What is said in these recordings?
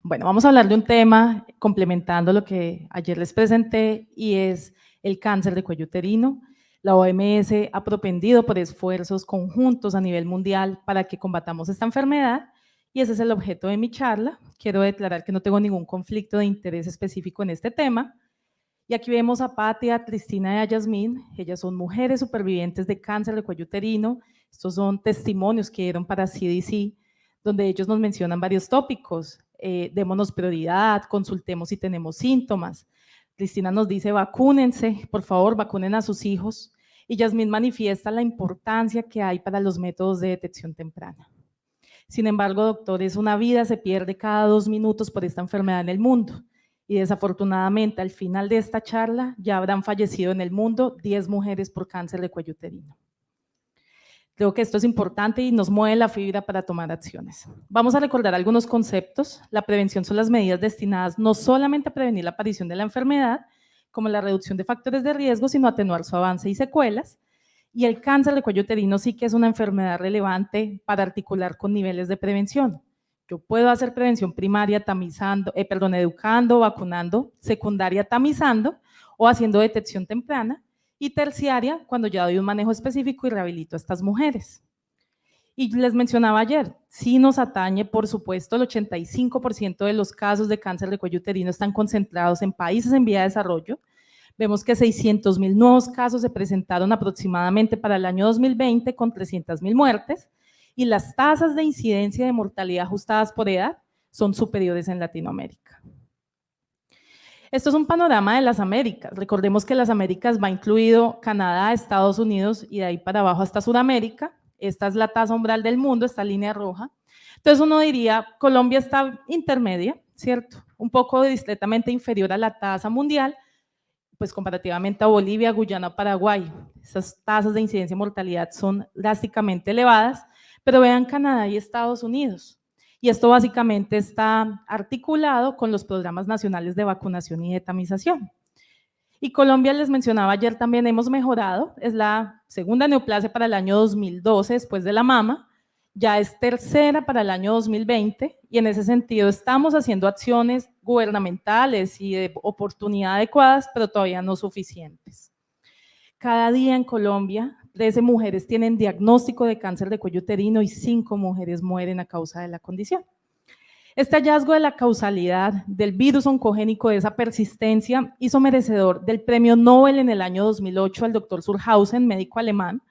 Bueno, vamos a hablar de un tema complementando lo que ayer les presenté y es el cáncer de cuello uterino. La OMS ha propendido por esfuerzos conjuntos a nivel mundial para que combatamos esta enfermedad y ese es el objeto de mi charla. Quiero declarar que no tengo ningún conflicto de interés específico en este tema. Y aquí vemos a Patti, a Cristina y a Yasmín. Ellas son mujeres supervivientes de cáncer de cuello uterino. Estos son testimonios que dieron para CDC, donde ellos nos mencionan varios tópicos. Démonos prioridad, consultemos si tenemos síntomas. Cristina nos dice, vacúnense, por favor, vacunen a sus hijos. Y Yasmín manifiesta la importancia que hay para los métodos de detección temprana. Sin embargo, doctores, una vida se pierde cada 2 minutos por esta enfermedad en el mundo. Y desafortunadamente, al final de esta charla, ya habrán fallecido en el mundo 10 mujeres por cáncer de cuello uterino. Creo que esto es importante y nos mueve la fibra para tomar acciones. Vamos a recordar algunos conceptos. La prevención son las medidas destinadas no solamente a prevenir la aparición de la enfermedad, como la reducción de factores de riesgo, sino a atenuar su avance y secuelas. Y el cáncer de cuello uterino sí que es una enfermedad relevante para articular con niveles de prevención. Yo puedo hacer prevención primaria educando, vacunando, secundaria tamizando o haciendo detección temprana, y terciaria cuando ya doy un manejo específico y rehabilito a estas mujeres. Y les mencionaba ayer, sí nos atañe, por supuesto, el 85% de los casos de cáncer de cuello uterino están concentrados en países en vía de desarrollo. Vemos que 600.000 nuevos casos se presentaron aproximadamente para el año 2020 con 300.000 muertes y las tasas de incidencia de mortalidad ajustadas por edad son superiores en Latinoamérica. Esto es un panorama de las Américas. Recordemos que las Américas va incluido Canadá, Estados Unidos y de ahí para abajo hasta Sudamérica. Esta es la tasa umbral del mundo, esta línea roja. Entonces uno diría, Colombia está intermedia, ¿cierto? Un poco discretamente inferior a la tasa mundial, pues comparativamente a Bolivia, Guyana, Paraguay. Esas tasas de incidencia y mortalidad son drásticamente elevadas, pero vean Canadá y Estados Unidos. Y esto básicamente está articulado con los programas nacionales de vacunación y de tamización. Y Colombia, les mencionaba ayer, también hemos mejorado, es la segunda neoplasia para el año 2012 después de la mama, ya es tercera para el año 2020 y en ese sentido estamos haciendo acciones gubernamentales y de oportunidad adecuadas, pero todavía no suficientes. Cada día en Colombia, 13 mujeres tienen diagnóstico de cáncer de cuello uterino y 5 mujeres mueren a causa de la condición. Este hallazgo de la causalidad del virus oncogénico de esa persistencia hizo merecedor del premio Nobel en el año 2008 al doctor Surhausen, médico alemán,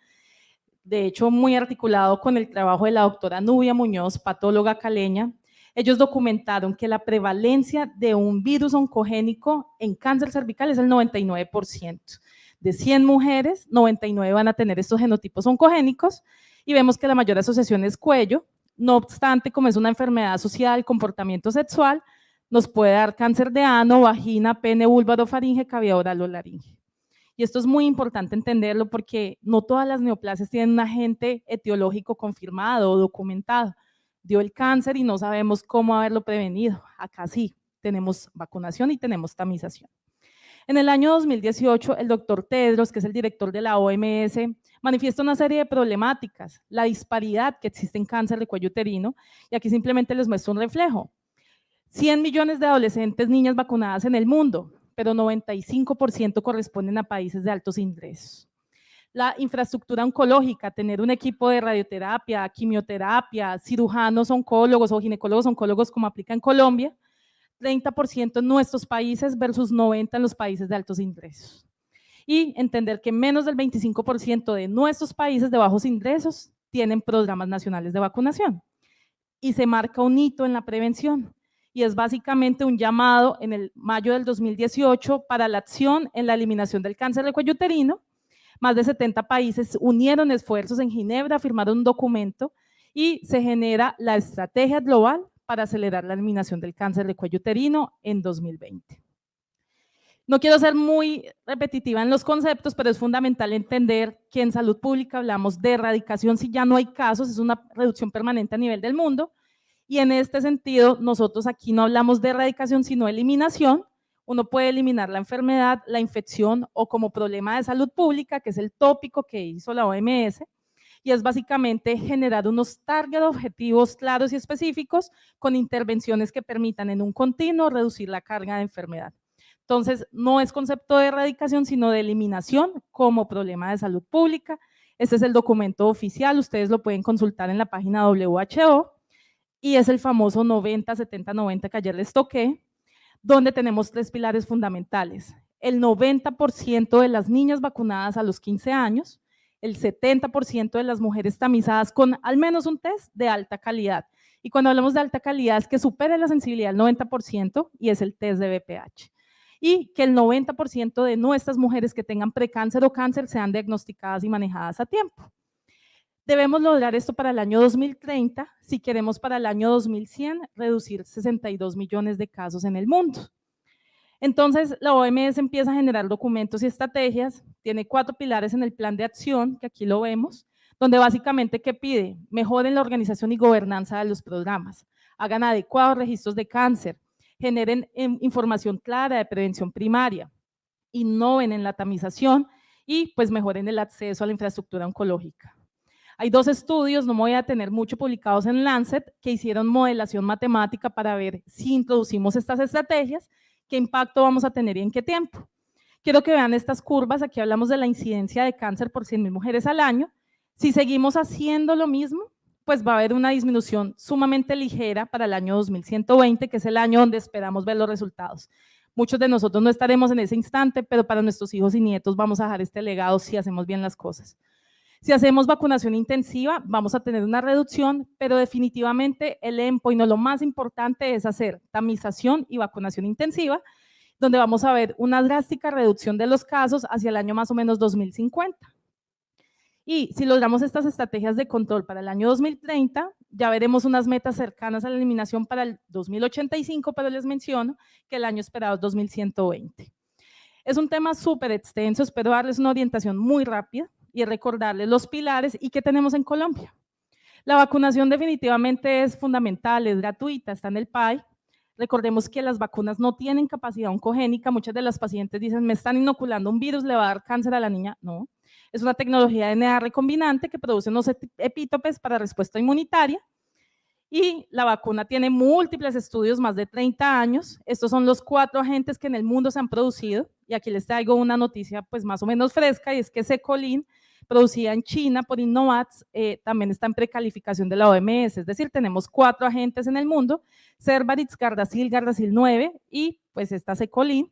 de hecho muy articulado con el trabajo de la doctora Nubia Muñoz, patóloga caleña. Ellos documentaron que la prevalencia de un virus oncogénico en cáncer cervical es el 99%. De 100 mujeres, 99 van a tener estos genotipos oncogénicos y vemos que la mayor asociación es cuello. No obstante, como es una enfermedad asociada al comportamiento sexual, nos puede dar cáncer de ano, vagina, pene, vulva, orofaringe, cavidad oral o laringe. Y esto es muy importante entenderlo porque no todas las neoplasias tienen un agente etiológico confirmado o documentado. Dio el cáncer y no sabemos cómo haberlo prevenido. Acá sí, tenemos vacunación y tenemos tamización. En el año 2018, el doctor Tedros, que es el director de la OMS, manifiesta una serie de problemáticas, la disparidad que existe en cáncer de cuello uterino, y aquí simplemente les muestro un reflejo. 100 millones de adolescentes, niñas vacunadas en el mundo, pero 95% corresponden a países de altos ingresos. La infraestructura oncológica, tener un equipo de radioterapia, quimioterapia, cirujanos oncólogos o ginecólogos oncólogos como aplica en Colombia, 30% en nuestros países versus 90% en los países de altos ingresos. Y entender que menos del 25% de nuestros países de bajos ingresos tienen programas nacionales de vacunación. Y se marca un hito en la prevención. Y es básicamente un llamado en el mayo del 2018 para la acción en la eliminación del cáncer de cuello uterino. Más de 70 países unieron esfuerzos en Ginebra, firmaron un documento y se genera la estrategia global para acelerar la eliminación del cáncer de cuello uterino en 2020. No quiero ser muy repetitiva en los conceptos, pero es fundamental entender que en salud pública hablamos de erradicación si ya no hay casos, es una reducción permanente a nivel del mundo, y en este sentido nosotros aquí no hablamos de erradicación sino eliminación. Uno puede eliminar la enfermedad, la infección o como problema de salud pública, que es el tópico que hizo la OMS, y es básicamente generar unos target objetivos claros y específicos con intervenciones que permitan en un continuo reducir la carga de enfermedad. Entonces, no es concepto de erradicación, sino de eliminación como problema de salud pública. Este es el documento oficial, ustedes lo pueden consultar en la página WHO, y es el famoso 90-70-90 que ayer les toqué, donde tenemos 3 pilares fundamentales. El 90% de las niñas vacunadas a los 15 años, el 70% de las mujeres tamizadas con al menos un test de alta calidad. Y cuando hablamos de alta calidad es que supere la sensibilidad del 90% y es el test de BPH. Y que el 90% de nuestras mujeres que tengan precáncer o cáncer sean diagnosticadas y manejadas a tiempo. Debemos lograr esto para el año 2030, si queremos para el año 2100 reducir 62 millones de casos en el mundo. Entonces, la OMS empieza a generar documentos y estrategias, tiene 4 pilares en el plan de acción, que aquí lo vemos, donde básicamente, ¿qué pide? Mejoren la organización y gobernanza de los programas, hagan adecuados registros de cáncer, generen información clara de prevención primaria, innoven en la tamización y pues mejoren el acceso a la infraestructura oncológica. Hay 2 estudios, no me voy a tener mucho, publicados en Lancet, que hicieron modelación matemática para ver si introducimos estas estrategias, qué impacto vamos a tener y en qué tiempo. Quiero que vean estas curvas, aquí hablamos de la incidencia de cáncer por 100.000 mujeres al año. Si seguimos haciendo lo mismo, pues va a haber una disminución sumamente ligera para el año 2120, que es el año donde esperamos ver los resultados. Muchos de nosotros no estaremos en ese instante, pero para nuestros hijos y nietos vamos a dejar este legado si hacemos bien las cosas. Si hacemos vacunación intensiva, vamos a tener una reducción, pero definitivamente el endpoint, lo más importante es hacer tamización y vacunación intensiva, donde vamos a ver una drástica reducción de los casos hacia el año más o menos 2050. Y si logramos estas estrategias de control para el año 2030, ya veremos unas metas cercanas a la eliminación para el 2085, pero les menciono que el año esperado es 2120. Es un tema súper extenso, espero darles una orientación muy rápida y recordarles los pilares y qué tenemos en Colombia. La vacunación definitivamente es fundamental, es gratuita, está en el PAI. Recordemos que las vacunas no tienen capacidad oncogénica, muchas de las pacientes dicen, me están inoculando un virus, le va a dar cáncer a la niña. No, es una tecnología de DNA recombinante que produce unos epítopes para respuesta inmunitaria, y la vacuna tiene múltiples estudios, más de 30 años. Estos son los 4 agentes que en el mundo se han producido, y aquí les traigo una noticia pues más o menos fresca, y es que Secolin, producida en China por Innovats, también está en precalificación de la OMS, es decir, tenemos 4 agentes en el mundo, Cervarix, Gardasil, Gardasil 9 y pues esta Secolin.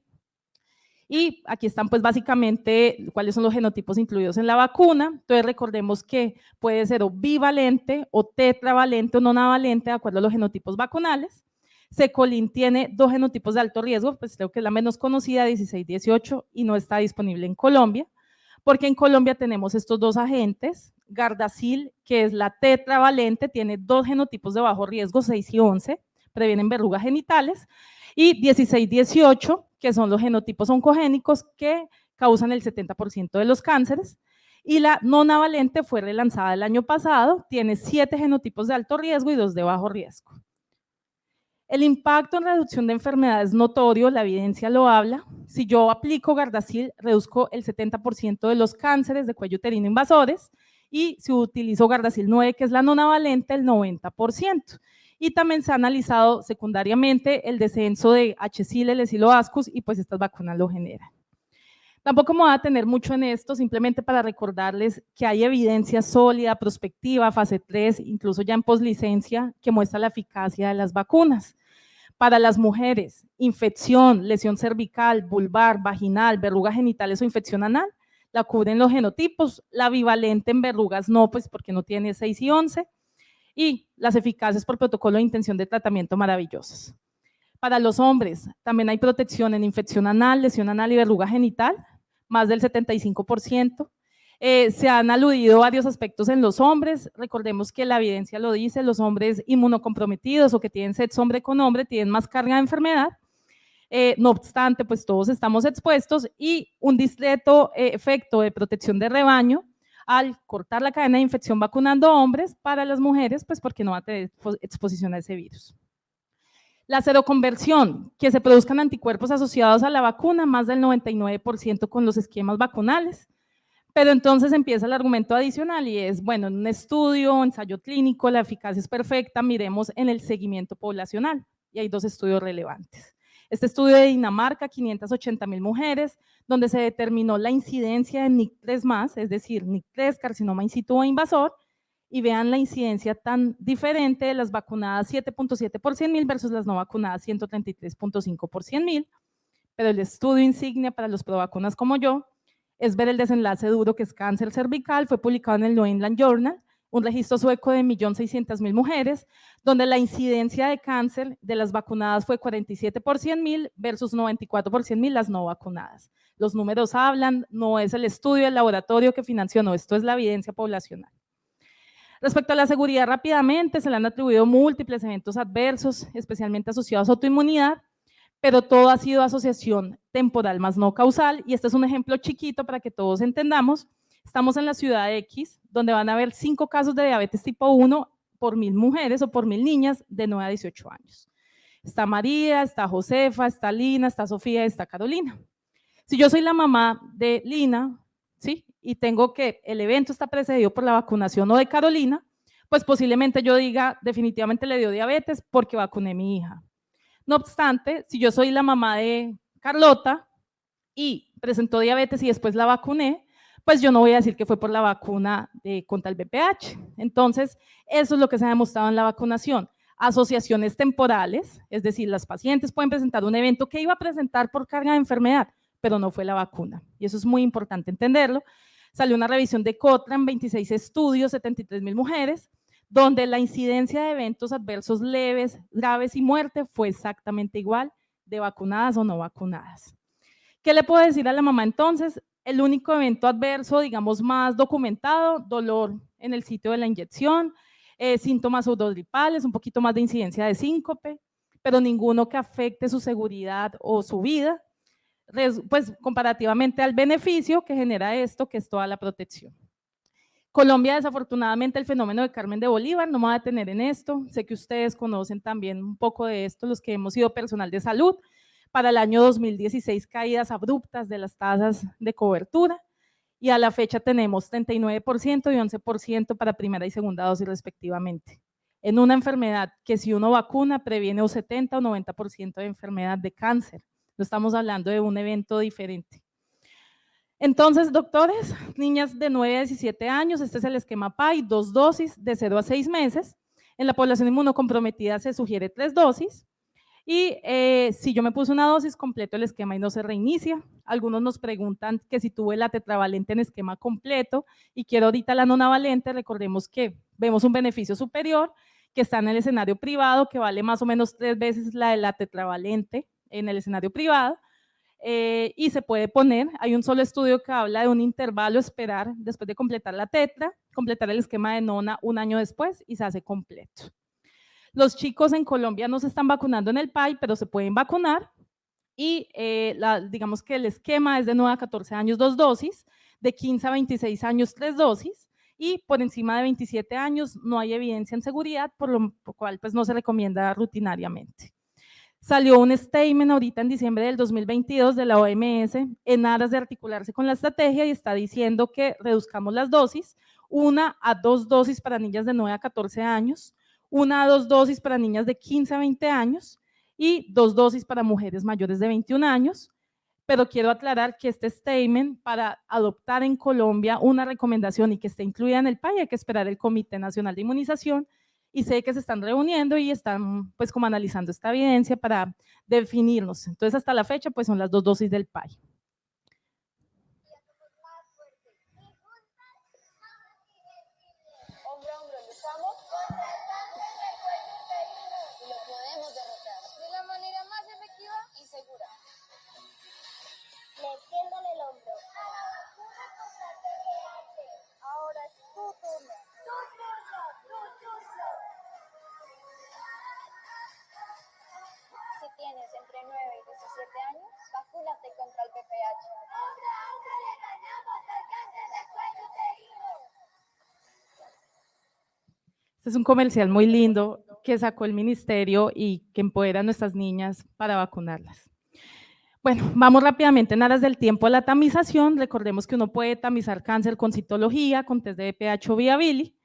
Y aquí están pues básicamente cuáles son los genotipos incluidos en la vacuna. Entonces recordemos que puede ser o bivalente o tetravalente o nonavalente de acuerdo a los genotipos vacunales. Secolin tiene 2 genotipos de alto riesgo, pues creo que es la menos conocida, 16-18, y no está disponible en Colombia, porque en Colombia tenemos estos 2 agentes. Gardasil, que es la tetravalente, tiene 2 genotipos de bajo riesgo, 6 y 11, previenen verrugas genitales, y 16-18, que son los genotipos oncogénicos que causan el 70% de los cánceres, y la nonavalente fue relanzada el año pasado, tiene 7 genotipos de alto riesgo y 2 de bajo riesgo. El impacto en reducción de enfermedades es notorio, la evidencia lo habla. Si yo aplico Gardasil, reduzco el 70% de los cánceres de cuello uterino invasores, y si utilizo Gardasil 9, que es la nonavalente, el 90%. Y también se ha analizado secundariamente el descenso de HSIL, el Esciloascus, y pues estas vacunas lo generan. Tampoco me voy a detener mucho en esto, simplemente para recordarles que hay evidencia sólida, prospectiva, fase 3, incluso ya en poslicencia, que muestra la eficacia de las vacunas. Para las mujeres, infección, lesión cervical, vulvar, vaginal, verrugas genitales o infección anal, la cubren los genotipos. La bivalente en verrugas no, pues porque no tiene 6 y 11, y las eficaces por protocolo de intención de tratamiento maravillosas. Para los hombres, también hay protección en infección anal, lesión anal y verruga genital, más del 75%. Se han aludido varios aspectos en los hombres. Recordemos que la evidencia lo dice, los hombres inmunocomprometidos o que tienen sexo hombre con hombre tienen más carga de enfermedad. No obstante, pues todos estamos expuestos, y un discreto efecto de protección de rebaño al cortar la cadena de infección vacunando hombres. Para las mujeres, pues porque no va a tener exposición a ese virus. La seroconversión, que se produzcan anticuerpos asociados a la vacuna, más del 99% con los esquemas vacunales. Pero entonces empieza el argumento adicional y es, bueno, en un estudio, ensayo clínico, la eficacia es perfecta, miremos en el seguimiento poblacional. Y hay dos estudios relevantes. Este estudio de Dinamarca, 580,000 mujeres, donde se determinó la incidencia de NIC3+, es decir, NIC3, carcinoma in situ o invasor, y vean la incidencia tan diferente de las vacunadas 7.7 por 100,000 versus las no vacunadas 133.5 por 100,000, pero el estudio insignia para los provacunas como yo es ver el desenlace duro que es cáncer cervical, fue publicado en el New England Journal, un registro sueco de 1.600.000 mujeres, donde la incidencia de cáncer de las vacunadas fue 47 por 100,000 versus 94 por 100,000 las no vacunadas. Los números hablan, no es el estudio del laboratorio que financió, no, esto es la evidencia poblacional. Respecto a la seguridad, rápidamente se le han atribuido múltiples eventos adversos, especialmente asociados a autoinmunidad, pero todo ha sido asociación temporal más no causal, y este es un ejemplo chiquito para que todos entendamos. Estamos en la ciudad X, donde van a haber 5 casos de diabetes tipo 1 por 1.000 mujeres o por 1.000 niñas de 9 a 18 años. Está María, está Josefa, está Lina, está Sofía, está Carolina. Si yo soy la mamá de Lina, ¿sí? Y tengo que el evento está precedido por la vacunación o de Carolina, pues posiblemente yo diga, definitivamente le dio diabetes porque vacuné a mi hija. No obstante, si yo soy la mamá de Carlota y presentó diabetes y después la vacuné, pues yo no voy a decir que fue por la vacuna contra el VPH. Entonces, eso es lo que se ha demostrado en la vacunación. Asociaciones temporales, es decir, las pacientes pueden presentar un evento que iba a presentar por carga de enfermedad, pero no fue la vacuna. Y eso es muy importante entenderlo. Salió una revisión de Cochrane, 26 estudios, 73,000 mujeres, donde la incidencia de eventos adversos leves, graves y muerte fue exactamente igual de vacunadas o no vacunadas. ¿Qué le puedo decir a la mamá entonces? El único evento adverso, digamos, más documentado, dolor en el sitio de la inyección, síntomas pseudogripales, un poquito más de incidencia de síncope, pero ninguno que afecte su seguridad o su vida, pues comparativamente al beneficio que genera esto, que es toda la protección. Colombia, desafortunadamente, el fenómeno de Carmen de Bolívar, no me voy a detener en esto, sé que ustedes conocen también un poco de esto, los que hemos sido personal de salud. Para el año 2016, caídas abruptas de las tasas de cobertura, y a la fecha tenemos 39% y 11% para primera y segunda dosis respectivamente, en una enfermedad que si uno vacuna previene un 70 o 90% de enfermedad de cáncer. No estamos hablando de un evento diferente. Entonces, doctores, niñas de 9 a 17 años, este es el esquema PAI, 2 dosis de 0 a 6 meses. En la población inmunocomprometida se sugiere 3 dosis. Y si yo me puse una dosis, completo el esquema y no se reinicia. Algunos nos preguntan que si tuve la tetravalente en esquema completo y quiero ahorita la nonavalente, recordemos que vemos un beneficio superior que está en el escenario privado, que vale más o menos 3 veces la de la tetravalente en el escenario privado. Y se puede poner, hay un solo estudio que habla de un intervalo esperar después de completar la tetra, completar el esquema de nona un año después y se hace completo. Los chicos en Colombia no se están vacunando en el PAI, pero se pueden vacunar y digamos que el esquema es de 9 a 14 años 2 dosis, de 15 a 26 años 3 dosis y por encima de 27 años no hay evidencia en seguridad, por lo cual pues no se recomienda rutinariamente. Salió un statement ahorita en diciembre del 2022 de la OMS en aras de articularse con la estrategia y está diciendo que reduzcamos las dosis, 1 a 2 dosis para niñas de 9 a 14 años, 1 a 2 dosis para niñas de 15 a 20 años y 2 dosis para mujeres mayores de 21 años. Pero quiero aclarar que este statement, para adoptar en Colombia una recomendación y que esté incluida en el PAI, hay que esperar el Comité Nacional de Inmunización, y sé que se están reuniendo y están pues como analizando esta evidencia para definirnos. Entonces hasta la fecha pues son las 2 dosis del PAI. Hombro a hombro luchamos contra el cáncer del cuello uterino y lo podemos derrotar de la manera más efectiva y segura. Metiéndole el hombro a la vacuna contra el VPH. Ahora es tu turno. Tu turno, tu turno. Si tienes entre 9 y 17 años, vacúnate contra el VPH. Hombro a hombro le ganamos al cáncer del cuello uterino. Este es un comercial muy lindo que sacó el ministerio y que empodera a nuestras niñas para vacunarlas. Bueno, vamos rápidamente en aras del tiempo a la tamización. Recordemos que uno puede tamizar cáncer con citología, con test de BPH o viability,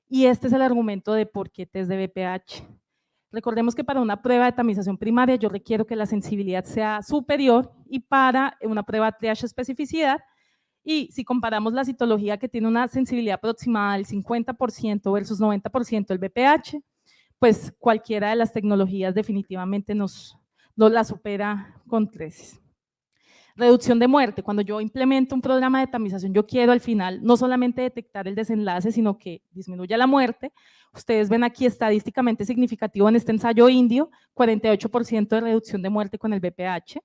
y este es el argumento de por qué test de BPH. Recordemos que para una prueba de tamización primaria yo requiero que la sensibilidad sea superior y para una prueba de triage especificidad, y si comparamos la citología que tiene una sensibilidad aproximada del 50% versus 90% del BPH, pues cualquiera de las tecnologías definitivamente nos la supera con creces. Reducción de muerte. Cuando yo implemento un programa de tamización, yo quiero al final no solamente detectar el desenlace, sino que disminuya la muerte. Ustedes ven aquí estadísticamente significativo en este ensayo indio, 48% de reducción de muerte con el BPH.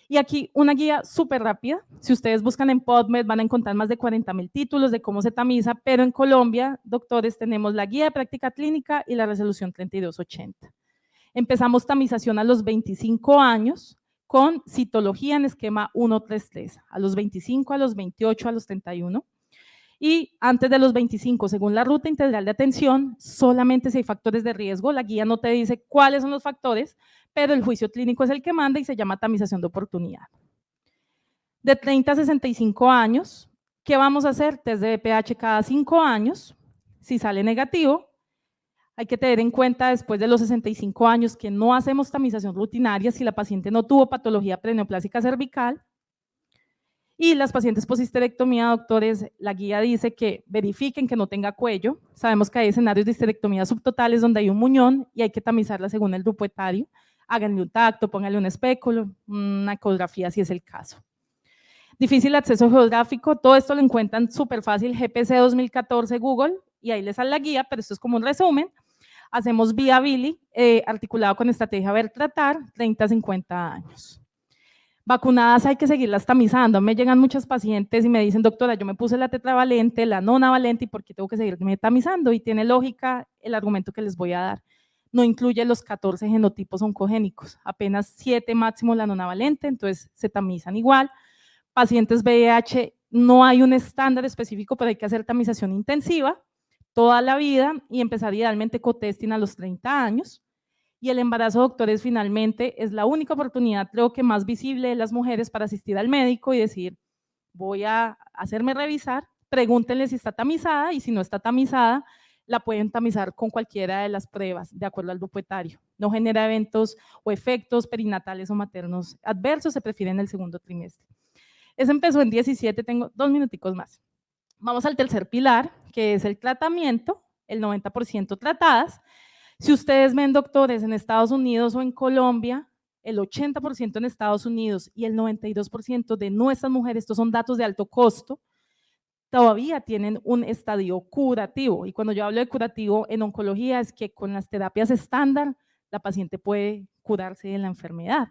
Y aquí una guía súper rápida. Si ustedes buscan en PubMed van a encontrar más de 40.000 títulos de cómo se tamiza, pero en Colombia, doctores, tenemos la guía de práctica clínica y la resolución 3280. Empezamos tamización a los 25 años con citología en esquema 133, a los 25, a los 28, a los 31. Y antes de los 25, según la ruta integral de atención, solamente si hay factores de riesgo, la guía no te dice cuáles son los factores, pero el juicio clínico es el que manda y se llama tamización de oportunidad. De 30 a 65 años, ¿qué vamos a hacer? Test de BPH cada 5 años. Si sale negativo, hay que tener en cuenta después de los 65 años que no hacemos tamización rutinaria si la paciente no tuvo patología preneoplásica cervical. Y las pacientes post-histerectomía, doctores, la guía dice que verifiquen que no tenga cuello. Sabemos que hay escenarios de histerectomía subtotales donde hay un muñón y hay que tamizarla según el grupo etario. Háganle un tacto, pónganle un espéculo, una ecografía si es el caso. Difícil acceso geográfico, todo esto lo encuentran súper fácil, GPC 2014 Google, y ahí les sale la guía, pero esto es como un resumen. Hacemos viability, articulado con estrategia ver tratar, 30 a 50 años. Vacunadas hay que seguirlas tamizando. Me llegan muchas pacientes y me dicen, doctora, yo me puse la tetravalente, la nonavalente, ¿y por qué tengo que seguirme tamizando? Y tiene lógica el argumento que les voy a dar. No incluye los 14 genotipos oncogénicos, apenas 7 máximo la nonavalente, entonces se tamizan igual. Pacientes VIH, no hay un estándar específico, pero hay que hacer tamización intensiva toda la vida y empezar idealmente co-testing a los 30 años. Y el embarazo, doctores, finalmente es la única oportunidad, creo que más visible de las mujeres para asistir al médico y decir, voy a hacerme revisar, pregúntenle si está tamizada y si no está tamizada, la pueden tamizar con cualquiera de las pruebas, de acuerdo al grupo etario. No genera eventos o efectos perinatales o maternos adversos, se prefiere en el segundo trimestre. Eso empezó en 17, tengo 2 minuticos más. Vamos al tercer pilar, que es el tratamiento, el 90% tratadas. Si ustedes ven, doctores, en Estados Unidos o en Colombia, el 80% en Estados Unidos y el 92% de nuestras mujeres, estos son datos de alto costo, todavía tienen un estadio curativo. Y cuando yo hablo de curativo en oncología es que con las terapias estándar la paciente puede curarse de la enfermedad.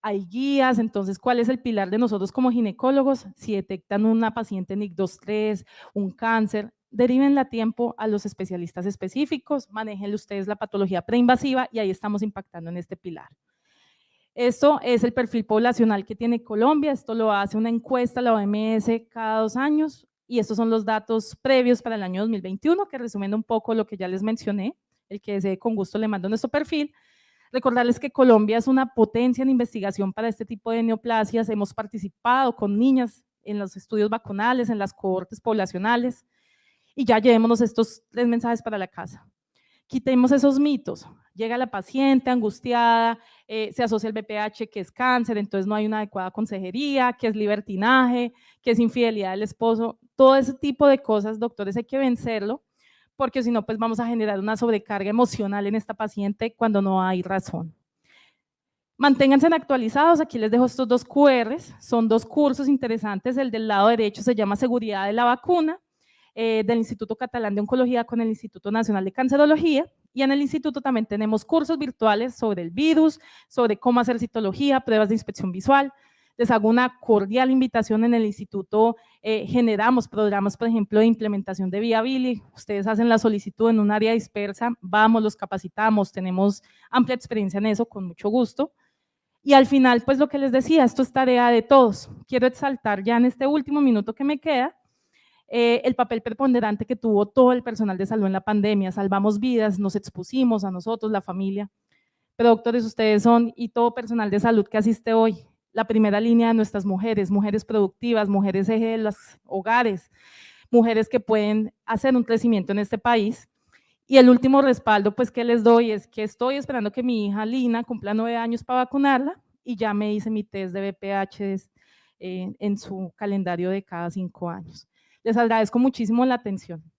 Hay guías, entonces, ¿cuál es el pilar de nosotros como ginecólogos? Si detectan una paciente NIC2-3, un cáncer, derívenla a tiempo a los especialistas específicos, manéjenle ustedes la patología preinvasiva y ahí estamos impactando en este pilar. Esto es el perfil poblacional que tiene Colombia, esto lo hace una encuesta, la OMS, cada 2 años, y estos son los datos previos para el año 2021, que resumen un poco lo que ya les mencioné. El que desee, con gusto le mando nuestro perfil. Recordarles que Colombia es una potencia en investigación para este tipo de neoplasias. Hemos participado con niñas en los estudios vacunales, en las cohortes poblacionales, y ya llevémonos estos 3 mensajes para la casa. Quitemos esos mitos. Llega la paciente angustiada, se asocia el BPH que es cáncer, entonces no hay una adecuada consejería, que es libertinaje, que es infidelidad del esposo. Todo ese tipo de cosas, doctores, hay que vencerlo, porque si no, pues vamos a generar una sobrecarga emocional en esta paciente cuando no hay razón. Manténganse actualizados, aquí les dejo estos 2 QRs, son 2 cursos interesantes, el del lado derecho se llama Seguridad de la Vacuna, del Instituto Catalán de Oncología con el Instituto Nacional de Cancerología, y en el instituto también tenemos cursos virtuales sobre el virus, sobre cómo hacer citología, pruebas de inspección visual. Les hago una cordial invitación. En el instituto generamos programas, por ejemplo, de implementación de viability. Ustedes hacen la solicitud en un área dispersa, vamos, los capacitamos, tenemos amplia experiencia en eso, con mucho gusto. Y al final, pues lo que les decía, esto es tarea de todos. Quiero exaltar ya en este último minuto que me queda el papel preponderante que tuvo todo el personal de salud en la pandemia. Salvamos vidas, nos expusimos a nosotros, la familia, Pero doctores, ustedes son, y todo personal de salud que asiste hoy, la primera línea de nuestras mujeres, mujeres productivas, mujeres eje de los hogares, mujeres que pueden hacer un crecimiento en este país. Y el último respaldo pues que les doy es que estoy esperando que mi hija Lina cumpla 9 años para vacunarla y ya me hice mi test de VPH en su calendario de cada 5 años. Les agradezco muchísimo la atención.